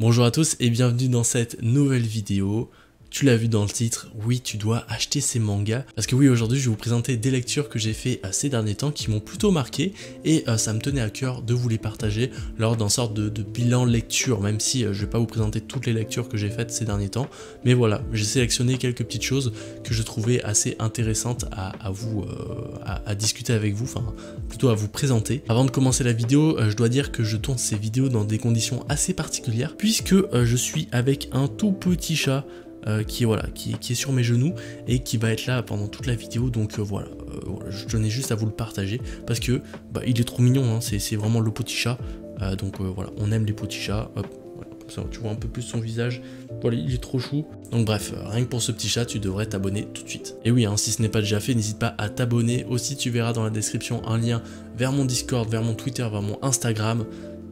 Bonjour à tous et bienvenue dans cette nouvelle vidéo. Tu l'as vu dans le titre, oui tu dois acheter ces mangas. Parce que oui, aujourd'hui je vais vous présenter des lectures que j'ai fait ces derniers temps qui m'ont plutôt marqué. Et ça me tenait à cœur de vous les partager lors d'un sorte de bilan lecture. Même si je vais pas vous présenter toutes les lectures que j'ai faites ces derniers temps. Mais voilà, j'ai sélectionné quelques petites choses que je trouvais assez intéressantes à discuter avec vous. Enfin, plutôt à vous présenter. Avant de commencer la vidéo, je dois dire que je tourne ces vidéos dans des conditions assez particulières. Puisque je suis avec un tout petit chat. Qui est sur mes genoux et qui va être là pendant toute la vidéo, donc voilà, je tenais juste à vous le partager parce que il est trop mignon, hein, c'est vraiment le petit chat, donc voilà, on aime les petits chats. Hop, voilà, comme ça tu vois un peu plus son visage, voilà, il est trop chou. Donc bref, rien que pour ce petit chat tu devrais t'abonner tout de suite. Et oui, hein, si ce n'est pas déjà fait, n'hésite pas à t'abonner. Aussi tu verras dans la description un lien vers mon Discord, vers mon Twitter, vers mon Instagram.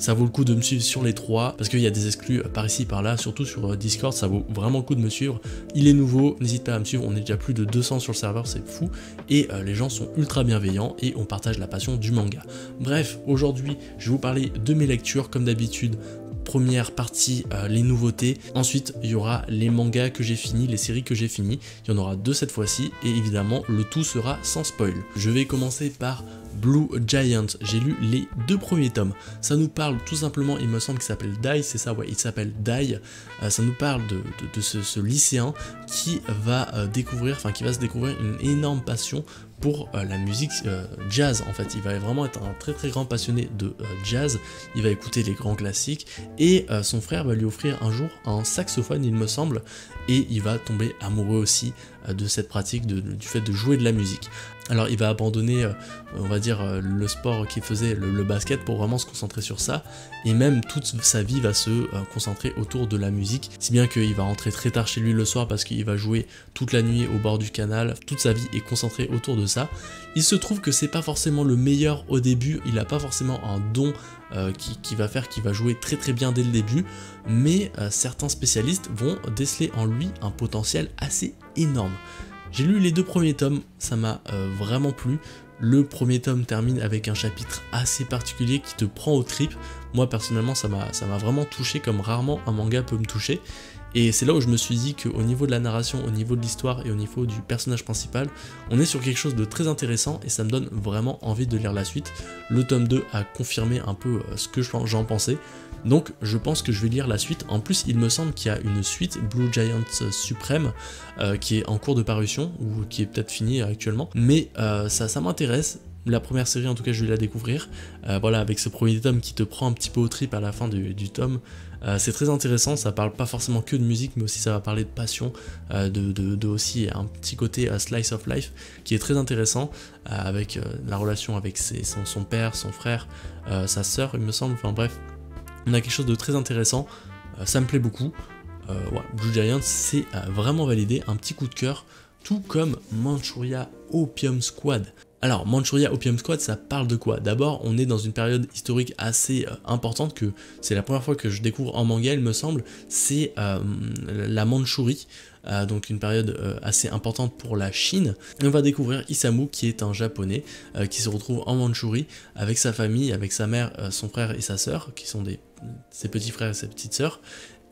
Ça vaut le coup de me suivre sur les trois, parce qu'il y a des exclus par ici par là, surtout sur Discord, ça vaut vraiment le coup de me suivre. Il est nouveau, n'hésite pas à me suivre, on est déjà plus de 200 sur le serveur, c'est fou, et les gens sont ultra bienveillants, et on partage la passion du manga. Bref, aujourd'hui, je vais vous parler de mes lectures, comme d'habitude. Première partie, les nouveautés. Ensuite, il y aura les mangas que j'ai finis, les séries que j'ai finies. Il y en aura deux cette fois-ci, et évidemment, le tout sera sans spoil. Je vais commencer par Blue Giant. J'ai lu les deux premiers tomes. Ça nous parle tout simplement, il me semble qu'il s'appelle Dai, c'est ça, ouais, il s'appelle Dai. Ça nous parle de ce lycéen qui va qui va se découvrir une énorme passion pour la musique jazz. En fait, il va vraiment être un très très grand passionné de jazz. Il va écouter les grands classiques et son frère va lui offrir un jour un saxophone, il me semble, et il va tomber amoureux aussi de cette pratique, du fait de jouer de la musique. Alors il va abandonner, on va dire, le sport qu'il faisait, le basket, pour vraiment se concentrer sur ça, et même toute sa vie va se concentrer autour de la musique, si bien qu'il va rentrer très tard chez lui le soir parce qu'il va jouer toute la nuit au bord du canal. Toute sa vie est concentrée autour de ça. Il se trouve que c'est pas forcément le meilleur au début, il a pas forcément un don qui va faire qu'il va jouer très très bien dès le début, mais certains spécialistes vont déceler en lui un potentiel assez énorme. J'ai lu les deux premiers tomes, ça m'a vraiment plu. Le premier tome termine avec un chapitre assez particulier qui te prend aux tripes. Moi personnellement ça m'a vraiment touché comme rarement un manga peut me toucher. Et c'est là où je me suis dit qu'au niveau de la narration, au niveau de l'histoire et au niveau du personnage principal, on est sur quelque chose de très intéressant et ça me donne vraiment envie de lire la suite. Le tome 2 a confirmé un peu ce que j'en pensais. Donc je pense que je vais lire la suite. En plus il me semble qu'il y a une suite, Blue Giant Supreme, qui est en cours de parution, ou qui est peut-être finie actuellement. Mais ça m'intéresse. La première série en tout cas je vais la découvrir, voilà, avec ce premier tome qui te prend un petit peu au trip à la fin du tome. C'est très intéressant, ça parle pas forcément que de musique mais aussi ça va parler de passion, aussi un petit côté slice of life qui est très intéressant, avec la relation avec son père, son frère, sa sœur il me semble, enfin bref, on a quelque chose de très intéressant, ça me plaît beaucoup. Ouais, Blue Giant c'est vraiment validé, un petit coup de cœur, tout comme Manchuria Opium Squad. Alors, Manchuria Opium Squad, ça parle de quoi? D'abord, on est dans une période historique assez importante, que c'est la première fois que je découvre en manga, il me semble, c'est la Mandchourie, donc une période assez importante pour la Chine. Et on va découvrir Isamu, qui est un japonais, qui se retrouve en Mandchourie, avec sa famille, avec sa mère, son frère et sa sœur, qui sont ses petits frères et ses petites sœurs,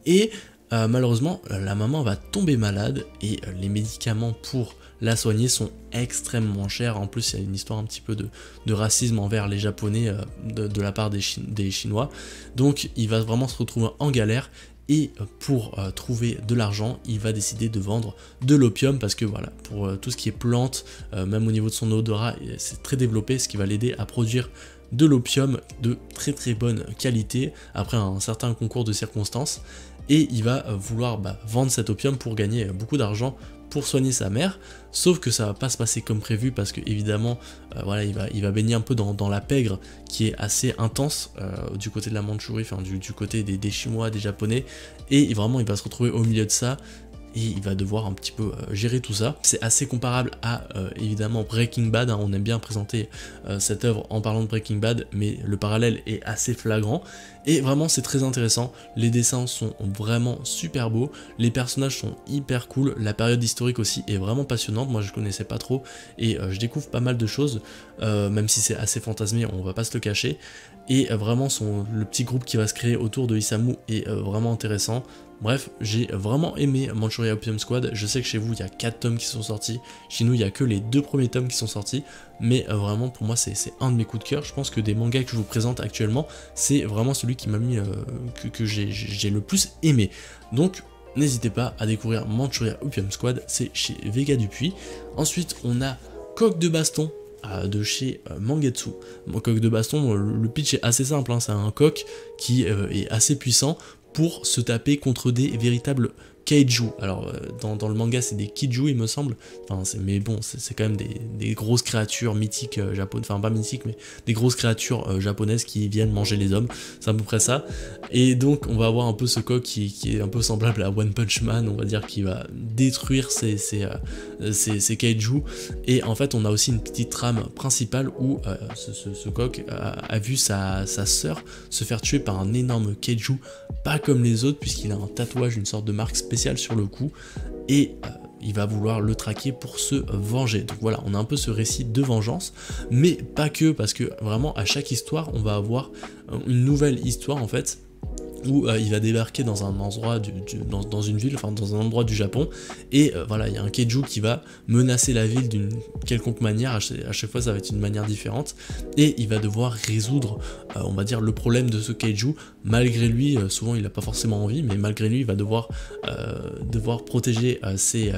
et malheureusement, la maman va tomber malade, et les médicaments pour la soigner sont extrêmement chers. En plus il y a une histoire un petit peu de racisme envers les japonais de la part des Chinois, donc il va vraiment se retrouver en galère, et pour trouver de l'argent il va décider de vendre de l'opium, parce que voilà, pour tout ce qui est plantes, même au niveau de son odorat c'est très développé, ce qui va l'aider à produire de l'opium de très très bonne qualité après un certain concours de circonstances, et il va vouloir vendre cet opium pour gagner beaucoup d'argent pour soigner sa mère, sauf que ça va pas se passer comme prévu, parce que évidemment voilà, il va baigner un peu dans la pègre qui est assez intense du côté de la Mandchourie, enfin du côté des Chinois, des Japonais, et vraiment il va se retrouver au milieu de ça, et il va devoir un petit peu gérer tout ça. C'est assez comparable à évidemment Breaking Bad, hein. On aime bien présenter cette œuvre en parlant de Breaking Bad, mais le parallèle est assez flagrant, et vraiment c'est très intéressant, les dessins sont vraiment super beaux, les personnages sont hyper cool, la période historique aussi est vraiment passionnante, moi je connaissais pas trop et je découvre pas mal de choses, même si c'est assez fantasmé, on va pas se le cacher, et vraiment le petit groupe qui va se créer autour de Isamu est vraiment intéressant. Bref, j'ai vraiment aimé Manchuria Opium Squad, je sais que chez vous il y a 4 tomes qui sont sortis, chez nous il y a que les 2 premiers tomes qui sont sortis, mais vraiment pour moi c'est un de mes coups de cœur. Je pense que des mangas que je vous présente actuellement, c'est vraiment celui qui m'a mis, que j'ai le plus aimé. Donc n'hésitez pas à découvrir Manchuria Opium Squad, c'est chez Vega Dupuis. Ensuite on a Coq de Baston, de chez Mangetsu. Mon coq de baston, le pitch est assez simple, hein, c'est un coq qui est assez puissant pour se taper contre des véritables kaiju. Alors dans le manga c'est des kiju il me semble, enfin, mais bon c'est quand même des grosses créatures mythiques japonaises, enfin pas mythiques mais des grosses créatures japonaises qui viennent manger les hommes, c'est à peu près ça. Et donc on va avoir un peu ce coq qui est un peu semblable à One Punch Man, on va dire, qui va détruire ces kaiju. Et en fait on a aussi une petite trame principale où ce coq a vu sa sœur se faire tuer par un énorme kaiju, pas comme les autres puisqu'il a un tatouage, une sorte de marque spéciale sur le coup, et il va vouloir le traquer pour se venger. Donc voilà, on a un peu ce récit de vengeance, mais pas que, parce que vraiment à chaque histoire on va avoir une nouvelle histoire en fait, où il va débarquer dans un endroit dans une ville, enfin dans un endroit du Japon, et voilà, il y a un kaiju qui va menacer la ville d'une quelconque manière, à chaque fois ça va être une manière différente, et il va devoir résoudre, on va dire, le problème de ce kaiju, malgré lui, souvent il n'a pas forcément envie, mais malgré lui il va devoir protéger ses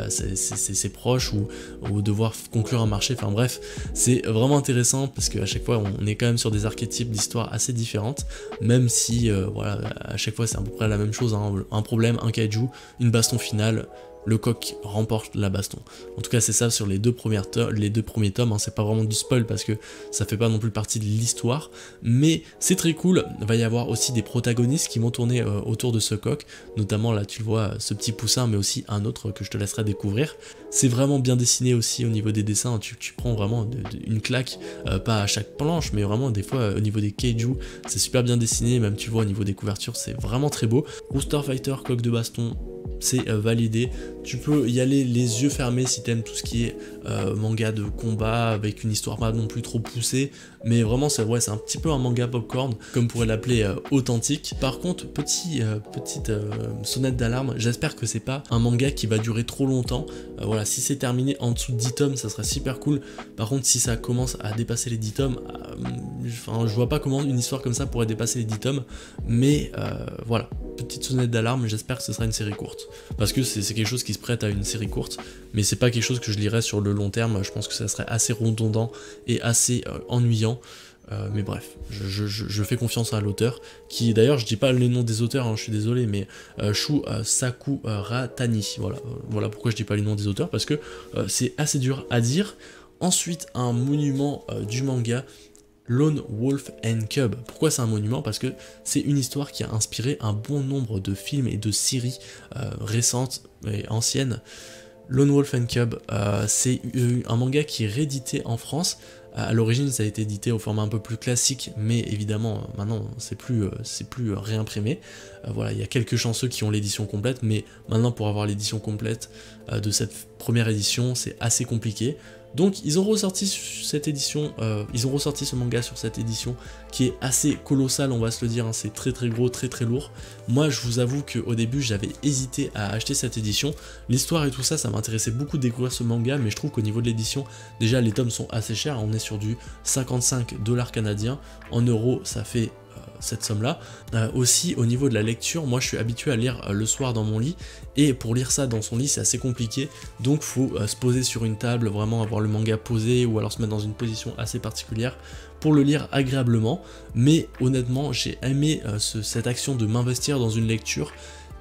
proches, ou devoir conclure un marché, enfin bref, c'est vraiment intéressant, parce qu'à chaque fois on est quand même sur des archétypes d'histoires assez différentes, même si voilà, à chaque fois c'est à peu près la même chose, hein, un problème, un kaiju, une baston finale, le coq remporte la baston. En tout cas c'est ça sur les deux premiers tomes, hein, c'est pas vraiment du spoil parce que ça fait pas non plus partie de l'histoire, mais c'est très cool. Il va y avoir aussi des protagonistes qui vont tourner autour de ce coq, notamment là tu le vois, ce petit poussin, mais aussi un autre que je te laisserai découvrir. C'est vraiment bien dessiné aussi au niveau des dessins, tu prends vraiment une claque, pas à chaque planche, mais vraiment des fois au niveau des kaiju, c'est super bien dessiné, même tu vois au niveau des couvertures c'est vraiment très beau. Rooster Fighter, coq de baston, c'est validé, tu peux y aller les yeux fermés si t'aimes tout ce qui est manga de combat avec une histoire pas non plus trop poussée, mais vraiment c'est un petit peu un manga popcorn, comme on pourrait l'appeler, authentique. Par contre, petite sonnette d'alarme, j'espère que c'est pas un manga qui va durer trop longtemps, voilà, si c'est terminé en dessous de 10 tomes ça serait super cool. Par contre si ça commence à dépasser les 10 tomes, je vois pas comment une histoire comme ça pourrait dépasser les 10 tomes, mais voilà, petite sonnette d'alarme, j'espère que ce sera une série courte, parce que c'est quelque chose qui se prête à une série courte, mais c'est pas quelque chose que je lirais sur le long terme, je pense que ça serait assez redondant et assez ennuyant, mais bref, je fais confiance à l'auteur, qui d'ailleurs, je dis pas les noms des auteurs, hein, je suis désolé, mais Shu Sakuratani, voilà pourquoi je dis pas les noms des auteurs, parce que c'est assez dur à dire. Ensuite, un monument du manga, Lone Wolf and Cub. Pourquoi c'est un monument? Parce que c'est une histoire qui a inspiré un bon nombre de films et de séries récentes et anciennes. Lone Wolf and Cub, c'est un manga qui est réédité en France. À l'origine ça a été édité au format un peu plus classique, mais évidemment maintenant c'est plus réimprimé. Voilà, il y a quelques chanceux qui ont l'édition complète, mais maintenant pour avoir l'édition complète de cette première édition c'est assez compliqué. Donc ils ont ressorti cette édition, ils ont ressorti ce manga sur cette édition qui est assez colossale, on va se le dire, hein, c'est très gros, très lourd. Moi je vous avoue qu'au début j'avais hésité à acheter cette édition, l'histoire et tout ça, ça m'intéressait beaucoup de découvrir ce manga, mais je trouve qu'au niveau de l'édition, déjà les tomes sont assez chers, on est sur du 55 $ canadiens, en euros ça fait cette somme là. Aussi au niveau de la lecture, moi je suis habitué à lire le soir dans mon lit, et pour lire ça dans son lit c'est assez compliqué, donc faut se poser sur une table, vraiment avoir le manga posé, ou alors se mettre dans une position assez particulière pour le lire agréablement. Mais honnêtement j'ai aimé cette action de m'investir dans une lecture,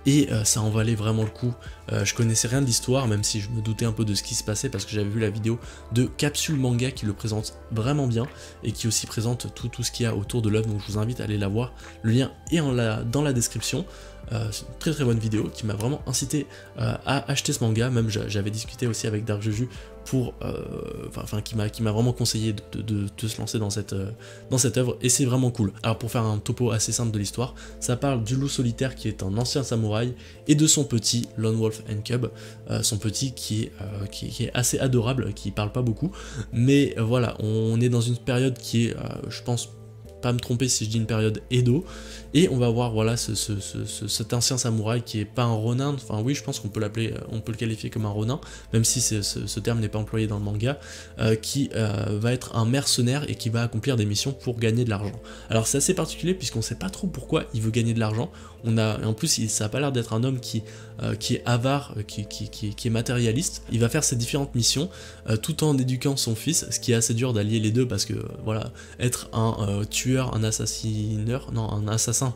et ça en valait vraiment le coup. Je connaissais rien de l'histoire, même si je me doutais un peu de ce qui se passait parce que j'avais vu la vidéo de Capsule Manga qui le présente vraiment bien et qui aussi présente tout ce qu'il y a autour de l'œuvre, donc je vous invite à aller la voir, le lien est dans la description. c'est une très très bonne vidéo qui m'a vraiment incité à acheter ce manga. Même j'avais discuté aussi avec Dark Juju pour, qui m'a vraiment conseillé de se lancer dans cette œuvre, et c'est vraiment cool. Alors pour faire un topo assez simple de l'histoire, ça parle du loup solitaire qui est un ancien samouraï et de son petit Lone Wolf and Cub, son petit qui est assez adorable, qui parle pas beaucoup, mais voilà, on est dans une période qui est, je pense, pas me tromper si je dis une période Edo, et on va voir voilà cet ancien samouraï qui est pas un ronin, enfin oui je pense qu'on peut l'appeler, on peut le qualifier comme un ronin, même si ce terme n'est pas employé dans le manga, qui va être un mercenaire et qui va accomplir des missions pour gagner de l'argent. Alors c'est assez particulier puisqu'on sait pas trop pourquoi il veut gagner de l'argent, en plus ça a pas l'air d'être un homme qui est avare, qui est matérialiste. Il va faire ses différentes missions tout en éduquant son fils, ce qui est assez dur d'allier les deux parce que voilà, être un tueur, un assassin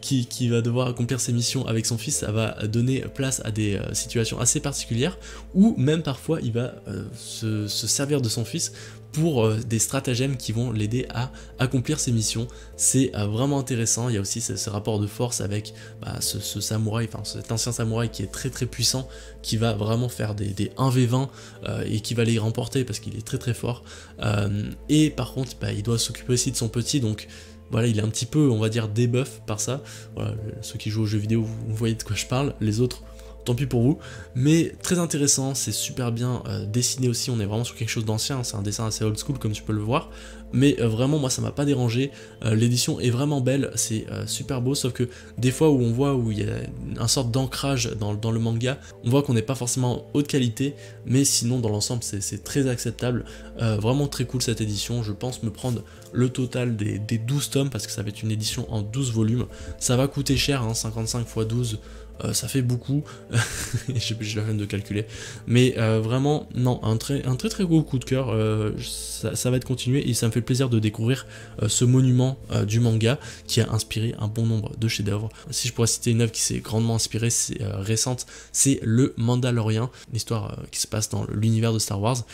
qui va devoir accomplir ses missions avec son fils, ça va donner place à des situations assez particulières où même parfois il va se servir de son fils pour des stratagèmes qui vont l'aider à accomplir ses missions. C'est vraiment intéressant. Il y a aussi ce rapport de force avec ce samouraï, enfin cet ancien samouraï qui est très très puissant, qui va vraiment faire des 1v20 et qui va les remporter parce qu'il est très très fort. Et par contre, il doit s'occuper aussi de son petit, donc voilà, il est un petit peu, on va dire, debuff par ça. Voilà, ceux qui jouent aux jeux vidéo, vous voyez de quoi je parle, les autres, tant pis pour vous, mais très intéressant, c'est super bien dessiné aussi, on est vraiment sur quelque chose d'ancien, c'est un dessin assez old school comme tu peux le voir, mais vraiment moi ça m'a pas dérangé, l'édition est vraiment belle, c'est super beau, sauf que des fois où on voit où il y a une sorte d'ancrage dans le manga, on voit qu'on n'est pas forcément haute qualité, mais sinon dans l'ensemble c'est très acceptable, vraiment très cool cette édition. Je pense me prendre le total des 12 tomes, parce que ça va être une édition en 12 volumes, ça va coûter cher, hein, 55 x 12, ça fait beaucoup, j'ai la peine de calculer, mais vraiment, non, un très gros coup de cœur, ça va être continué, et ça me fait plaisir de découvrir ce monument du manga qui a inspiré un bon nombre de chefs-d'œuvre. Si je pourrais citer une œuvre qui s'est grandement inspirée, c'est récente, c'est le Mandalorian, une histoire qui se passe dans l'univers de Star Wars,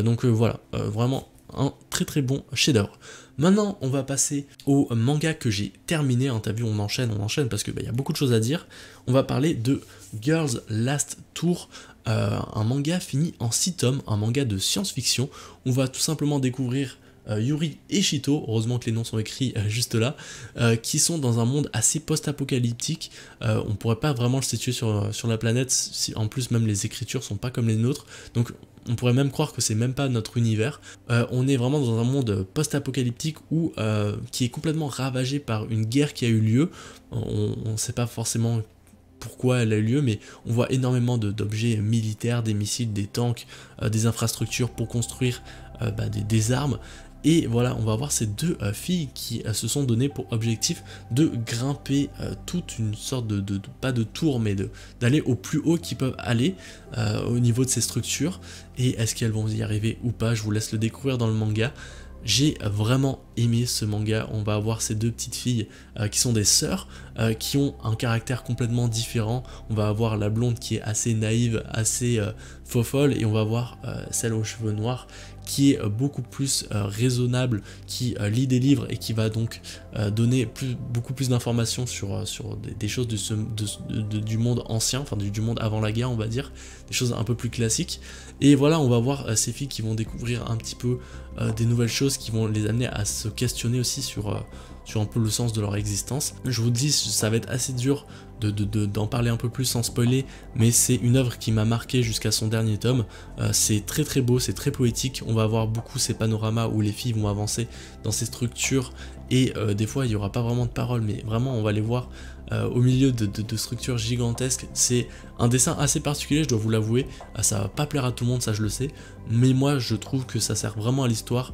donc voilà, vraiment un très bon chef-d'œuvre. Maintenant, on va passer au manga que j'ai terminé, hein, t'as vu, on enchaîne parce que y a beaucoup de choses à dire. On va parler de Girls Last Tour, un manga fini en 6 tomes, un manga de science-fiction. On va tout simplement découvrir Yuri et Shito, heureusement que les noms sont écrits juste là, qui sont dans un monde assez post-apocalyptique. On pourrait pas vraiment le situer sur la planète, si en plus même les écritures sont pas comme les nôtres, donc on pourrait même croire que c'est même pas notre univers. On est vraiment dans un monde post-apocalyptique qui est complètement ravagé par une guerre qui a eu lieu. On sait pas forcément pourquoi elle a eu lieu, mais on voit énormément d'objets militaires, des missiles, des tanks, des infrastructures pour construire des armes. Et voilà, on va voir ces deux filles qui se sont données pour objectif de grimper toute une sorte pas de tour, mais d'aller au plus haut qu'ils peuvent aller au niveau de ces structures. Et est-ce qu'elles vont y arriver ou pas? Je vous laisse le découvrir dans le manga. J'ai vraiment aimé ce manga. On va avoir ces deux petites filles qui sont des sœurs, qui ont un caractère complètement différent. On va avoir la blonde qui est assez naïve, assez fofolle, et on va avoir celle aux cheveux noirs qui est beaucoup plus raisonnable, qui lit des livres et qui va donc donner beaucoup plus d'informations sur des choses du monde ancien, enfin du monde avant la guerre, on va dire, des choses un peu plus classiques. Et voilà, on va voir ces filles qui vont découvrir un petit peu des nouvelles choses qui vont les amener à se questionner aussi sur un peu le sens de leur existence. Je vous dis, ça va être assez dur d'en parler un peu plus sans spoiler, mais c'est une œuvre qui m'a marqué jusqu'à son dernier tome. C'est très beau, c'est très poétique. On va avoir beaucoup ces panoramas où les filles vont avancer dans ces structures, et des fois il n'y aura pas vraiment de paroles, mais vraiment on va les voir au milieu de structures gigantesques. C'est un dessin assez particulier, je dois vous l'avouer. Ça va pas plaire à tout le monde, ça je le sais, mais moi je trouve que ça sert vraiment à l'histoire.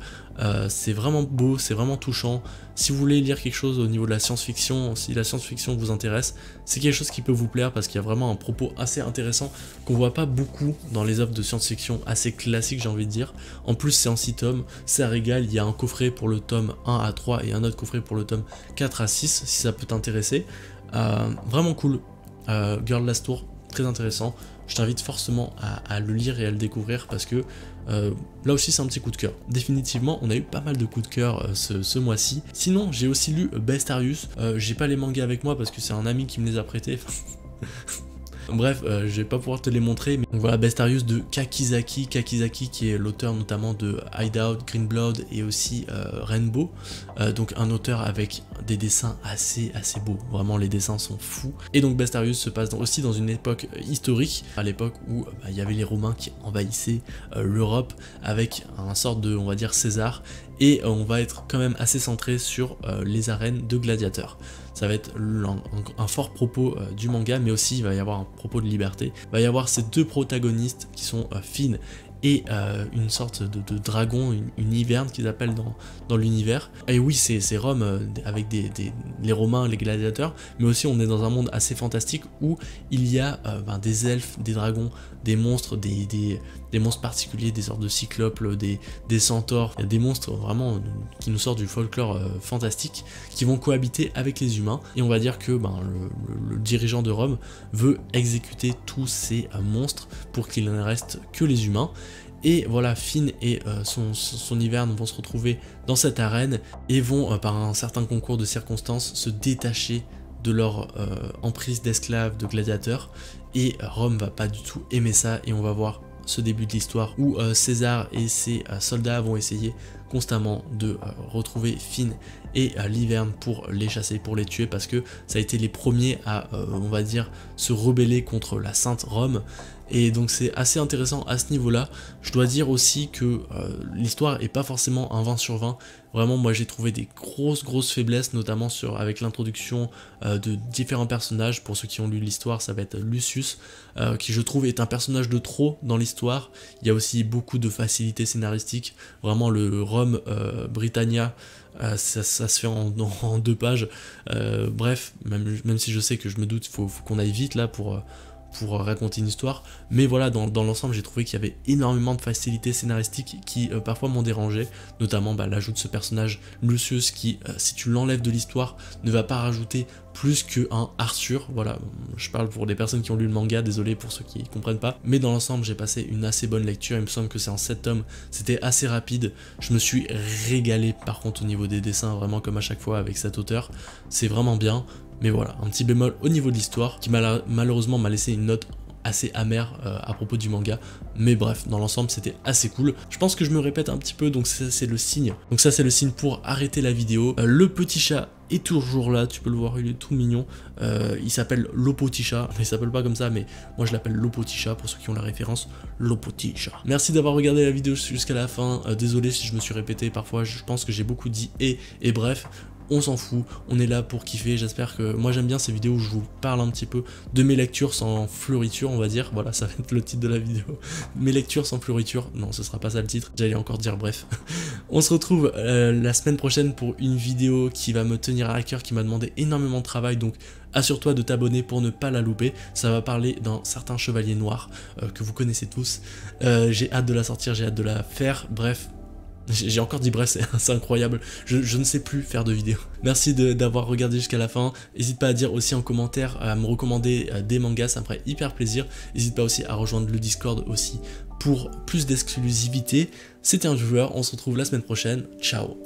C'est vraiment beau, c'est vraiment touchant. Si vous voulez lire quelque chose au niveau de la science-fiction, si la science-fiction vous intéresse, c'est quelque chose qui peut vous plaire, parce qu'il y a vraiment un propos assez intéressant qu'on voit pas beaucoup dans les œuvres de science-fiction assez classiques, j'ai envie de dire. En plus c'est en 6 tomes, ça régale. Il y a un coffret pour le tome 1 à 3 et un autre coffret pour le tome 4 à 6 si ça peut t'intéresser. Vraiment cool. Girl Last Tour, très intéressant. Je t'invite forcément à le lire et à le découvrir parce que là aussi c'est un petit coup de cœur. Définitivement, on a eu pas mal de coups de cœur ce mois-ci. Sinon, j'ai aussi lu Bestarius. J'ai pas les mangas avec moi parce que c'est un ami qui me les a prêtés. Bref, je vais pas pouvoir te les montrer, mais donc voilà, Bestarius de Kakizaki qui est l'auteur notamment de Hideout, Green Blood et aussi Rainbow, donc un auteur avec des dessins assez beaux, vraiment les dessins sont fous. Et donc Bestarius se passe aussi dans une époque historique, à l'époque où il y avait les Romains qui envahissaient l'Europe avec un sort de, on va dire, César, et on va être quand même assez centré sur les arènes de gladiateurs. Ça va être un fort propos du manga, mais aussi il va y avoir un propos de liberté. Il va y avoir ces deux protagonistes qui sont Finn et une sorte de dragon, une hiverne qu'ils appellent dans l'univers. Et oui, c'est Rome avec les Romains, les gladiateurs, mais aussi on est dans un monde assez fantastique où il y a des elfes, des dragons, des monstres, des monstres particuliers, des sortes de cyclopes, des centaures, des monstres vraiment qui nous sortent du folklore fantastique, qui vont cohabiter avec les humains. Et on va dire que le dirigeant de Rome veut exécuter tous ces monstres pour qu'il ne reste que les humains. Et voilà, Finn et son hiverne vont se retrouver dans cette arène et vont, par un certain concours de circonstances, se détacher de leur emprise d'esclaves, de gladiateurs. Et Rome va pas du tout aimer ça, et on va voir ce début de l'histoire où César et ses soldats vont essayer constamment de retrouver Finn et l'hiverne pour les chasser, pour les tuer, parce que ça a été les premiers à, on va dire, se rebeller contre la Sainte Rome. Et donc c'est assez intéressant à ce niveau-là. Je dois dire aussi que l'histoire est pas forcément un 20 sur 20. Vraiment, moi j'ai trouvé des grosses faiblesses, notamment avec l'introduction de différents personnages. Pour ceux qui ont lu l'histoire, ça va être Lucius, qui je trouve est un personnage de trop dans l'histoire. Il y a aussi beaucoup de facilité scénaristique. Vraiment, le Rome Britannia, ça se fait en 2 pages. Bref, même si je sais que je me doute, faut qu'on aille vite là pour raconter une histoire, mais voilà, dans l'ensemble j'ai trouvé qu'il y avait énormément de facilité scénaristique qui parfois m'ont dérangé, notamment l'ajout de ce personnage Lucius qui, si tu l'enlèves de l'histoire, ne va pas rajouter plus qu'un Arthur. Voilà, je parle pour des personnes qui ont lu le manga, désolé pour ceux qui comprennent pas, mais dans l'ensemble j'ai passé une assez bonne lecture. Il me semble que c'est en 7 tomes, c'était assez rapide, je me suis régalé par contre au niveau des dessins, vraiment comme à chaque fois avec cet auteur, c'est vraiment bien. Mais voilà, un petit bémol au niveau de l'histoire qui malheureusement m'a laissé une note assez amère à propos du manga. Mais bref, dans l'ensemble c'était assez cool. Je pense que je me répète un petit peu, donc ça c'est le signe. Donc ça c'est le signe pour arrêter la vidéo. Le petit chat est toujours là, tu peux le voir, il est tout mignon. Il s'appelle Lopoticha, il s'appelle pas comme ça, mais moi je l'appelle Lopoticha pour ceux qui ont la référence, Lopoticha. Merci d'avoir regardé la vidéo jusqu'à la fin. Désolé si je me suis répété parfois, je pense que j'ai beaucoup dit et bref. On s'en fout, on est là pour kiffer. J'espère que moi j'aime bien ces vidéos où je vous parle un petit peu de mes lectures sans fleuriture, on va dire. Voilà, ça va être le titre de la vidéo. Mes lectures sans fleuriture. Non, ce sera pas ça le titre. J'allais encore dire bref. On se retrouve la semaine prochaine pour une vidéo qui va me tenir à cœur, qui m'a demandé énormément de travail. Donc assure-toi de t'abonner pour ne pas la louper. Ça va parler d'un certain chevalier noir que vous connaissez tous. J'ai hâte de la sortir, j'ai hâte de la faire. Bref. J'ai encore dit bref, c'est incroyable, je ne sais plus faire de vidéos. Merci d'avoir regardé jusqu'à la fin. N'hésite pas à dire aussi en commentaire, à me recommander des mangas, ça me ferait hyper plaisir. N'hésite pas aussi à rejoindre le Discord aussi pour plus d'exclusivité. C'était un joueur, on se retrouve la semaine prochaine, ciao.